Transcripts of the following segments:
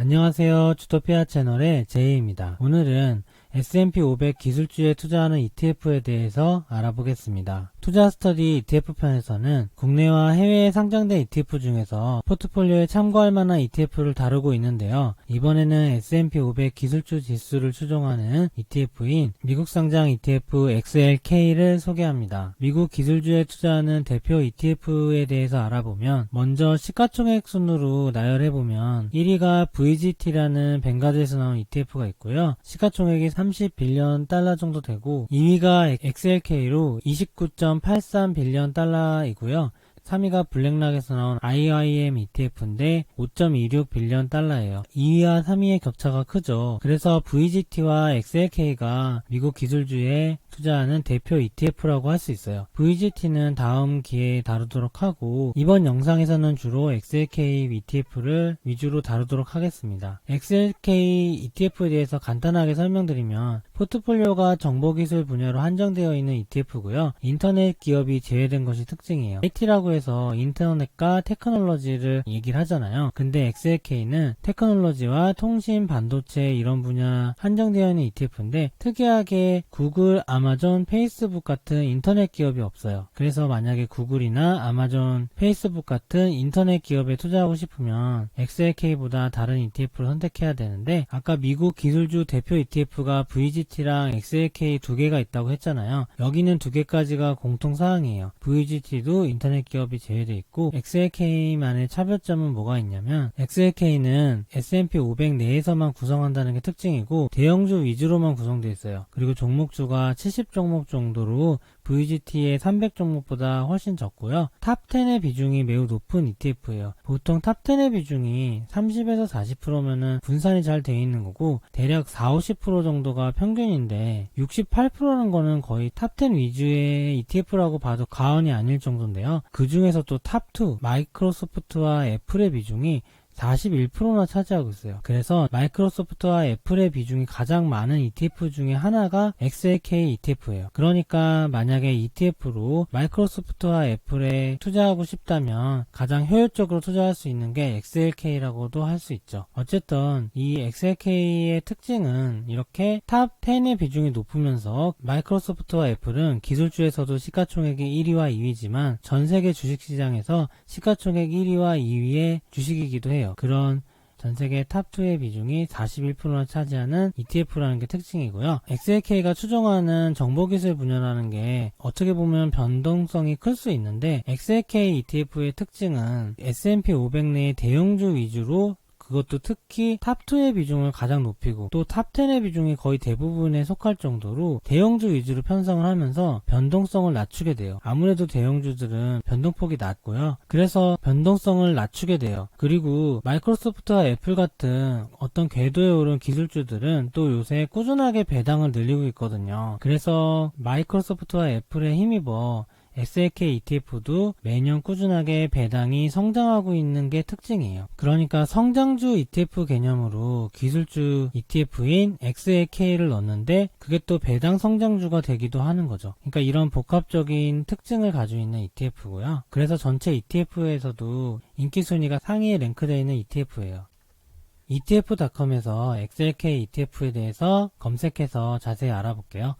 안녕하세요. 주토피아 채널의 제이입니다. 오늘은 S&P 500 기술주에 투자하는 ETF에 대해서 알아보겠습니다. 투자 스터디 ETF 편에서는 국내와 해외에 상장된 ETF 중에서 포트폴리오에 참고할 만한 ETF를 다루고 있는데요. 이번에는 S&P 500 기술주 지수를 추종하는 ETF인 미국 상장 ETF XLK를 소개합니다. 미국 기술주에 투자하는 대표 ETF에 대해서 알아보면 먼저 시가총액 순으로 나열해보면 1위가 VGT라는 벵가드에서 나온 ETF가 있고요. 시가총액이 30빌리언 달러 정도 되고 2위가 XLK로 29.83빌리언 달러이고요. 3위가 블랙락에서 나온 IIM ETF인데 5.26빌리언 달러예요. 2위와 3위의 격차가 크죠. 그래서 VGT와 XLK가 미국 기술주에 투자하는 대표 ETF라고 할 수 있어요. VGT는 다음 기회에 다루도록 하고 이번 영상에서는 주로 XLK ETF를 위주로 다루도록 하겠습니다. XLK ETF에 대해서 간단하게 설명드리면 포트폴리오가 정보기술 분야로 한정되어 있는 ETF고요. 인터넷 기업이 제외된 것이 특징이에요. IT라고 해서 인터넷과 테크놀로지를 얘기를 하잖아요. 근데 XLK는 테크놀로지와 통신, 반도체 이런 분야 한정되어 있는 ETF인데 특이하게 구글, 아마존, 페이스북 같은 인터넷 기업이 없어요. 그래서 만약에 구글이나 아마존, 페이스북 같은 인터넷 기업에 투자하고 싶으면 XLK보다 다른 ETF를 선택해야 되는데 아까 미국 기술주 대표 ETF가 VGT랑 XLK 두 개가 있다고 했잖아요. 여기는 두 개까지가 공통사항이에요. VGT도 인터넷 기업이 제외되어 있고 XLK만의 차별점은 뭐가 있냐면 XLK는 S&P 500 내에서만 구성한다는 게 특징이고 대형주 위주로만 구성되어 있어요. 그리고 종목주가 70종목 정도로 VGT의 300종목보다 훨씬 적고요. 탑10의 비중이 매우 높은 ETF예요. 보통 탑10의 비중이 30에서 40%면은 분산이 잘 되어 있는 거고 대략 40-50% 정도가 평균인데 68%라는 거는 거의 탑10 위주의 ETF라고 봐도 과언이 아닐 정도인데요. 그 중에서 또 탑2 마이크로소프트와 애플의 비중이 41%나 차지하고 있어요. 그래서 마이크로소프트와 애플의 비중이 가장 많은 ETF 중에 하나가 XLK ETF예요. 그러니까 만약에 ETF로 마이크로소프트와 애플에 투자하고 싶다면 가장 효율적으로 투자할 수 있는 게 XLK라고도 할 수 있죠. 어쨌든 이 XLK의 특징은 이렇게 탑 10의 비중이 높으면서 마이크로소프트와 애플은 기술주에서도 시가총액이 1위와 2위지만 전 세계 주식시장에서 시가총액 1위와 2위의 주식이기도 해요. 그런 전세계 탑2의 비중이 41%나 차지하는 ETF라는 게 특징이고요. XLK가 추종하는 정보기술 분야라는 게 어떻게 보면 변동성이 클 수 있는데 XLK ETF의 특징은 S&P 500 내의 대형주 위주로 그것도 특히 탑2의 비중을 가장 높이고 또 탑10의 비중이 거의 대부분에 속할 정도로 대형주 위주로 편성을 하면서 변동성을 낮추게 돼요. 아무래도 대형주들은 변동폭이 낮고요. 그래서 변동성을 낮추게 돼요. 그리고 마이크로소프트와 애플 같은 어떤 궤도에 오른 기술주들은 또 요새 꾸준하게 배당을 늘리고 있거든요. 그래서 마이크로소프트와 애플에 힘입어 XLK ETF도 매년 꾸준하게 배당이 성장하고 있는 게 특징이에요. 그러니까 성장주 ETF 개념으로 기술주 ETF인 XLK를 넣는데 그게 또 배당 성장주가 되기도 하는 거죠. 그러니까 이런 복합적인 특징을 가지고 있는 ETF고요. 그래서 전체 ETF에서도 인기 순위가 상위에 랭크되어 있는 ETF예요. ETF.com에서 XLK ETF에 대해서 검색해서 자세히 알아볼게요.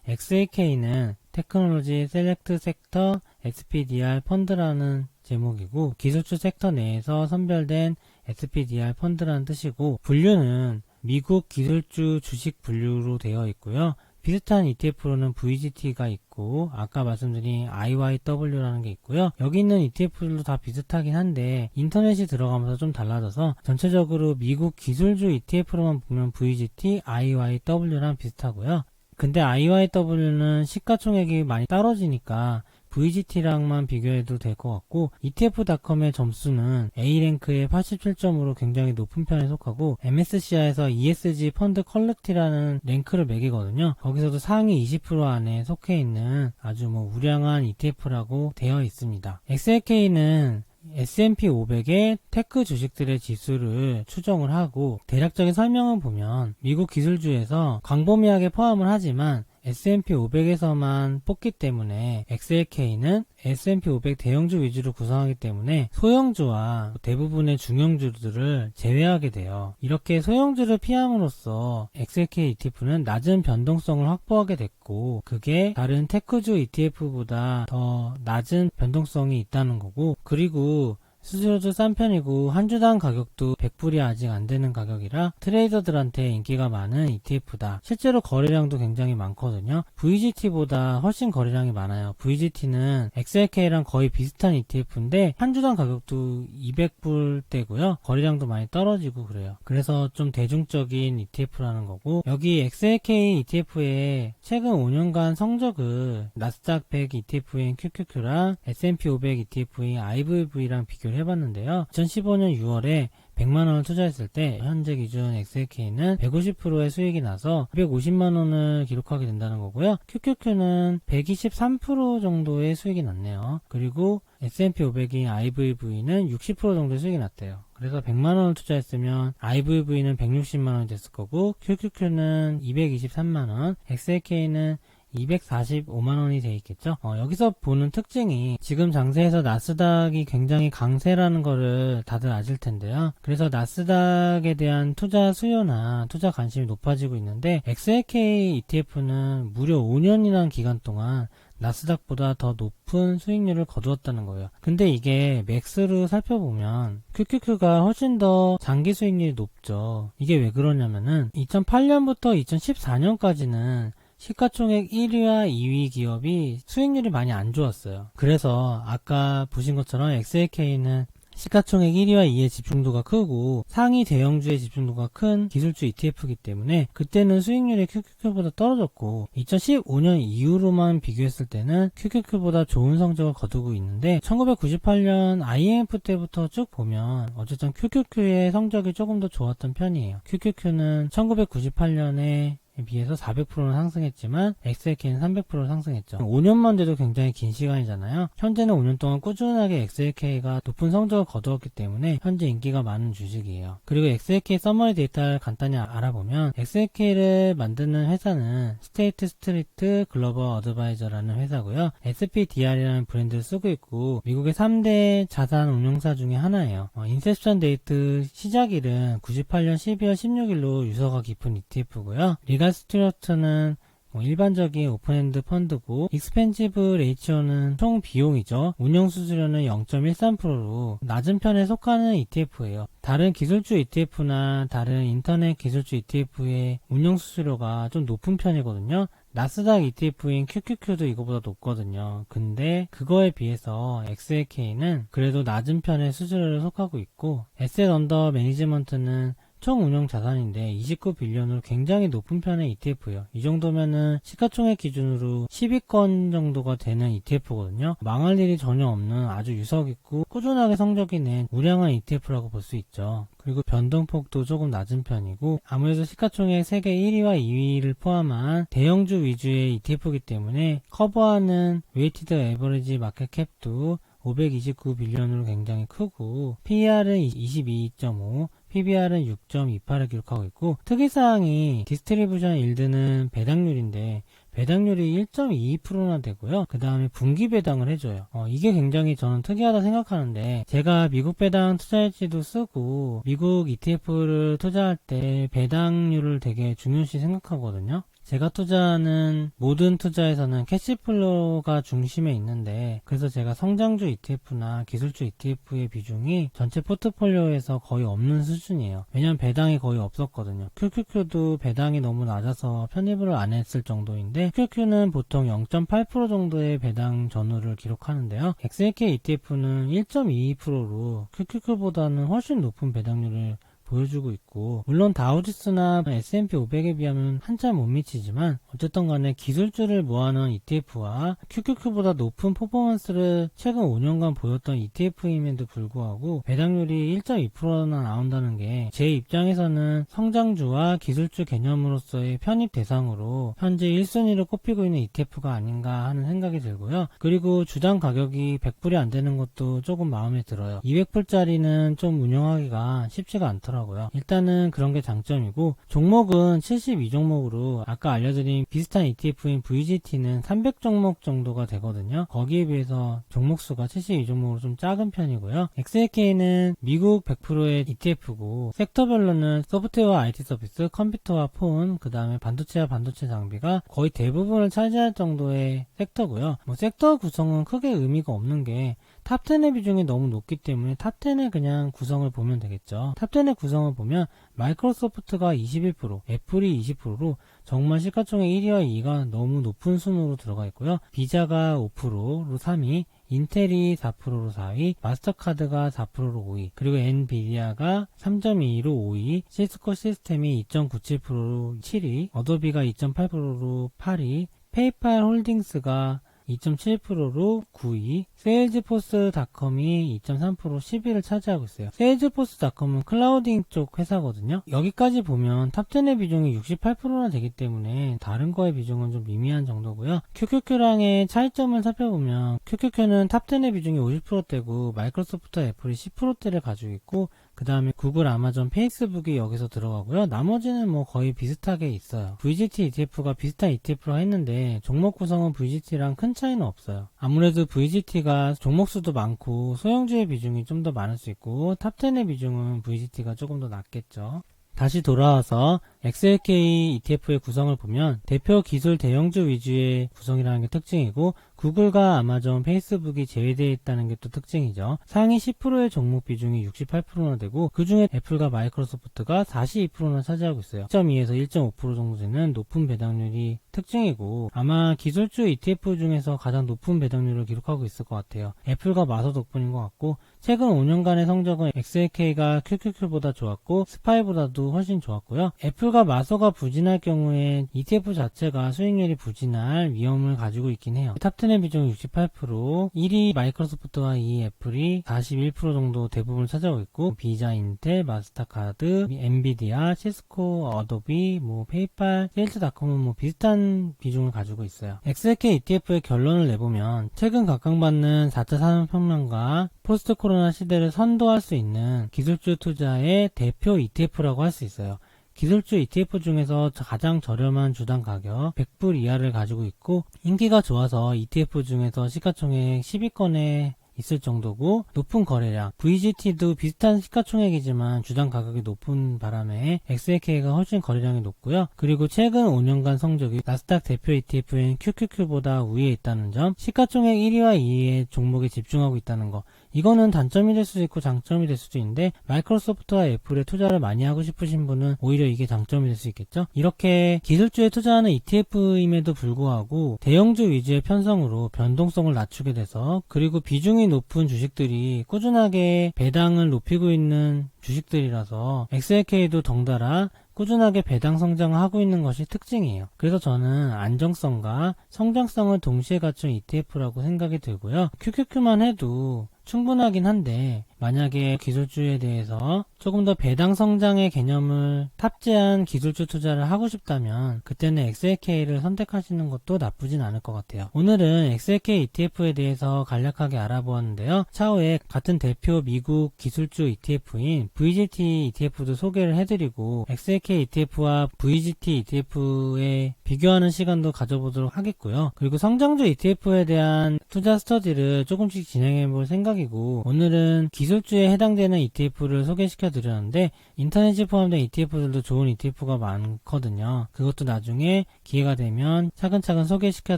XLK는 테크놀로지 셀렉트 섹터 SPDR 펀드라는 제목이고 기술주 섹터 내에서 선별된 SPDR 펀드라는 뜻이고 분류는 미국 기술주 주식 분류로 되어 있고요. 비슷한 ETF로는 VGT가 있고 아까 말씀드린 IYW라는 게 있고요. 여기 있는 ETF들도 다 비슷하긴 한데 인터넷이 들어가면서 좀 달라져서 전체적으로 미국 기술주 ETF로만 보면 VGT, IYW랑 비슷하고요. 근데 IYW는 시가총액이 많이 떨어지니까 VGT랑만 비교해도 될 것 같고 ETF.com의 점수는 A랭크의 87점으로 굉장히 높은 편에 속하고 MSCI에서 ESG 펀드 퀄리티라는 랭크를 매기거든요. 거기서도 상위 20% 안에 속해 있는 아주 우량한 ETF라고 되어 있습니다. XLK는 S&P 500의 테크 주식들의 지수를 추정을 하고 대략적인 설명을 보면 미국 기술주에서 광범위하게 포함을 하지만 S&P 500에서만 뽑기 때문에 XLK는 S&P 500 대형주 위주로 구성하기 때문에 소형주와 대부분의 중형주들을 제외하게 돼요. 이렇게 소형주를 피함으로써 XLK ETF는 낮은 변동성을 확보하게 됐고, 그게 다른 테크주 ETF보다 더 낮은 변동성이 있다는 거고, 그리고 수수료도 싼 편이고 한 주당 가격도 100불이 아직 안 되는 가격이라 트레이더들한테 인기가 많은 ETF다. 실제로 거래량도 굉장히 많거든요. VGT보다 훨씬 거래량이 많아요. VGT는 XLK랑 거의 비슷한 ETF인데 한 주당 가격도 200불대고요. 거래량도 많이 떨어지고 그래요. 그래서 좀 대중적인 ETF라는 거고, 여기 XLK ETF의 최근 5년간 성적을 나스닥 100 ETF인 QQQ랑 S&P 500 ETF인 IVV랑 비교를 해봤는데요. 2015년 6월에 100만원을 투자했을 때 현재 기준 XLK는 150%의 수익이 나서 250만원을 기록하게 된다는 거고요. QQQ는 123% 정도의 수익이 났네요. 그리고 S&P 500인 IVV는 60% 정도의 수익이 났대요. 그래서 100만원을 투자했으면 IVV는 160만원이 됐을 거고, QQQ는 223만원, XLK는 245만원이 돼 있겠죠. 여기서 보는 특징이 지금 장세에서 나스닥이 굉장히 강세라는 거를 다들 아실 텐데요. 그래서 나스닥에 대한 투자 수요나 투자 관심이 높아지고 있는데, XLK ETF는 무려 5년이라는 기간 동안 나스닥보다 더 높은 수익률을 거두었다는 거예요. 근데 이게 맥스로 살펴보면 QQQ가 훨씬 더 장기 수익률이 높죠. 이게 왜 그러냐면은 2008년부터 2014년까지는 시가총액 1위와 2위 기업이 수익률이 많이 안 좋았어요. 그래서 아까 보신 것처럼 XLK는 시가총액 1위와 2위의 집중도가 크고 상위 대형주의 집중도가 큰 기술주 ETF이기 때문에 그때는 수익률이 QQQ보다 떨어졌고, 2015년 이후로만 비교했을 때는 QQQ보다 좋은 성적을 거두고 있는데, 1998년 IMF 때부터 쭉 보면 어쨌든 QQQ의 성적이 조금 더 좋았던 편이에요. QQQ는 1998년에 비해서 400%는 상승했지만 XLK는 300% 상승했죠. 5년만 돼도 굉장히 긴 시간이잖아요. 현재는 5년 동안 꾸준하게 XLK가 높은 성적을 거두었기 때문에 현재 인기가 많은 주식이에요. 그리고 XLK 서머리 데이터를 간단히 알아보면 XLK를 만드는 회사는 스테이트 스트리트 글로벌 어드바이저라는 회사고요. SPDR이라는 브랜드를 쓰고 있고 미국의 3대 자산 운용사 중에 하나예요. 인셉션 데이트 시작일은 98년 12월 16일로 유서가 깊은 ETF고요. 리갈 스튜어트는 일반적인 오픈엔드 펀드고, 익스펜시브 레이치오는 총 비용이죠. 운영 수수료는 0.13%로 낮은 편에 속하는 ETF예요. 다른 기술주 ETF나 다른 인터넷 기술주 ETF의 운영 수수료가 좀 높은 편이거든요. 나스닥 ETF인 QQQ도 이거보다 높거든요. 근데 그거에 비해서 XLK는 그래도 낮은 편의 수수료를 속하고 있고, 에셋 언더 매니지먼트는 총 운용 자산인데 29빌리언으로 굉장히 높은 편의 ETF예요. 이 정도면은 시가총액 기준으로 10위권 정도가 되는 ETF거든요. 망할 일이 전혀 없는 아주 유석있고 꾸준하게 성적이 낸 우량한 ETF라고 볼 수 있죠. 그리고 변동폭도 조금 낮은 편이고, 아무래도 시가총액 세계 1위와 2위를 포함한 대형주 위주의 ETF이기 때문에 커버하는 웨이티드 에버리지 마켓 캡도 529빌리언으로 굉장히 크고, PER은 22.5, PBR은 6.28을 기록하고 있고, 특이사항이 디스트리뷰션 일드는 배당률인데 배당률이 1.22%나 되고요. 그 다음에 분기 배당을 해줘요. 이게 굉장히 저는 특이하다 생각하는데, 제가 미국 배당 투자일지도 쓰고 미국 ETF를 투자할 때 배당률을 되게 중요시 생각하거든요. 제가 투자하는 모든 투자에서는 캐시플로우가 중심에 있는데, 그래서 제가 성장주 ETF나 기술주 ETF의 비중이 전체 포트폴리오에서 거의 없는 수준이에요. 왜냐면 배당이 거의 없었거든요. QQQ도 배당이 너무 낮아서 편입을 안 했을 정도인데, QQQ는 보통 0.8% 정도의 배당 전후를 기록하는데요. XLK ETF는 1.22%로 QQQ보다는 훨씬 높은 배당률을 보여주고 있고, 물론 다우지수나 S&P 500에 비하면 한참 못 미치지만 어쨌든 간에 기술주를 모아놓은 ETF와 QQQ보다 높은 퍼포먼스를 최근 5년간 보였던 ETF임에도 불구하고 배당률이 1.2%나 나온다는 게 제 입장에서는 성장주와 기술주 개념으로서의 편입 대상으로 현재 1순위로 꼽히고 있는 ETF가 아닌가 하는 생각이 들고요. 그리고 주당 가격이 100불이 안 되는 것도 조금 마음에 들어요. 200불짜리는 좀 운영하기가 쉽지가 않더라고요. 많더라고요. 일단은 그런 게 장점이고, 종목은 72종목으로 아까 알려드린 비슷한 ETF인 VGT는 300종목 정도가 되거든요. 거기에 비해서 종목 수가 72종목으로 좀 작은 편이고요. XLK는 미국 100%의 ETF고, 섹터별로는 소프트웨어와 IT 서비스, 컴퓨터와 폰, 그 다음에 반도체와 반도체 장비가 거의 대부분을 차지할 정도의 섹터고요. 섹터 구성은 크게 의미가 없는 게 탑10의 비중이 너무 높기 때문에 탑10의 그냥 구성을 보면 되겠죠. 탑10의 구성을 보면 마이크로소프트가 21%, 애플이 20%로 정말 시가총액 1위와 2위가 너무 높은 순으로 들어가 있고요. 비자가 5%로 3위, 인텔이 4%로 4위, 마스터카드가 4%로 5위, 그리고 엔비디아가 3.22로 5위, 시스코 시스템이 2.97%로 7위, 어도비가 2.8%로 8위, 페이팔 홀딩스가 2.7%로 9위, 세일즈포스닷컴이 2.3% 10위를 차지하고 있어요. 세일즈포스닷컴은 클라우딩 쪽 회사거든요. 여기까지 보면 탑10의 비중이 68%나 되기 때문에 다른 거의 비중은 좀 미미한 정도고요. QQQ랑의 차이점을 살펴보면 QQQ는 탑10의 비중이 50%대고 마이크로소프트와 애플이 10%대를 가지고 있고, 그 다음에 구글, 아마존, 페이스북이 여기서 들어가고요. 나머지는 뭐 거의 비슷하게 있어요. VGT ETF가 비슷한 ETF로 했는데 종목 구성은 VGT랑 큰 차이는 없어요. 아무래도 VGT가 종목 수도 많고 소형주의 비중이 좀 더 많을 수 있고 탑10의 비중은 VGT가 조금 더 낮겠죠. 다시 돌아와서 XLK ETF의 구성을 보면 대표 기술 대형주 위주의 구성이라는 게 특징이고, 구글과 아마존, 페이스북이 제외되어 있다는 게 또 특징이죠. 상위 10%의 종목 비중이 68%나 되고, 그 중에 애플과 마이크로소프트가 42%나 차지하고 있어요. 1.2에서 1.5% 정도 되는 높은 배당률이 특징이고, 아마 기술주 ETF 중에서 가장 높은 배당률을 기록하고 있을 것 같아요. 애플과 마소 덕분인 것 같고, 최근 5년간의 성적은 XLK가 QQQ보다 좋았고 스파이보다도 훨씬 좋았고요. 애플과 마소가 부진할 경우에 ETF 자체가 수익률이 부진할 위험을 가지고 있긴 해요. 탑10의 비중은 68%, 1위 마이크로소프트와 2위 애플이 41% 정도 대부분을 차지하고 있고, 비자, 인텔, 마스터카드, 엔비디아, 시스코, 어도비, 페이팔, 세일즈닷컴은 비슷한 비중을 가지고 있어요. XLK ETF의 결론을 내보면 최근 각광받는 4차 산업혁명과 포스트 코로나 시대를 선도할 수 있는 기술주 투자의 대표 ETF라고 할 수 있어요. 기술주 ETF 중에서 가장 저렴한 주당 가격 100불 이하를 가지고 있고, 인기가 좋아서 ETF 중에서 시가총액 10위권에 있을 정도고, 높은 거래량, VGT도 비슷한 시가총액이지만 주당 가격이 높은 바람에 XLK가 훨씬 거래량이 높고요. 그리고 최근 5년간 성적이 나스닥 대표 ETF인 QQQ보다 우위에 있다는 점, 시가총액 1위와 2위의 종목에 집중하고 있다는 거, 이거는 단점이 될 수도 있고 장점이 될 수도 있는데, 마이크로소프트와 애플에 투자를 많이 하고 싶으신 분은 오히려 이게 장점이 될 수 있겠죠. 이렇게 기술주에 투자하는 ETF임에도 불구하고 대형주 위주의 편성으로 변동성을 낮추게 돼서, 그리고 비중이 높은 주식들이 꾸준하게 배당을 높이고 있는 주식들이라서 XLK도 덩달아 꾸준하게 배당 성장을 하고 있는 것이 특징이에요. 그래서 저는 안정성과 성장성을 동시에 갖춘 ETF라고 생각이 들고요. QQQ만 해도 충분하긴 한데, 만약에 기술주에 대해서 조금 더 배당 성장의 개념을 탑재한 기술주 투자를 하고 싶다면 그때는 XLK를 선택하시는 것도 나쁘진 않을 것 같아요. 오늘은 XLK ETF에 대해서 간략하게 알아보았는데요. 차후에 같은 대표 미국 기술주 ETF인 VGT ETF도 소개를 해드리고, XLK ETF와 VGT ETF에 비교하는 시간도 가져보도록 하겠고요. 그리고 성장주 ETF에 대한 투자 스터디를 조금씩 진행해 볼 생각이고, 오늘은 기술주에 해당되는 ETF를 소개시켜 드렸는데 인터넷이 포함된 ETF들도 좋은 ETF가 많거든요. 그것도 나중에 기회가 되면 차근차근 소개시켜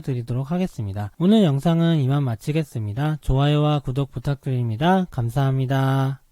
드리도록 하겠습니다. 오늘 영상은 이만 마치겠습니다. 좋아요와 구독 부탁드립니다. 감사합니다.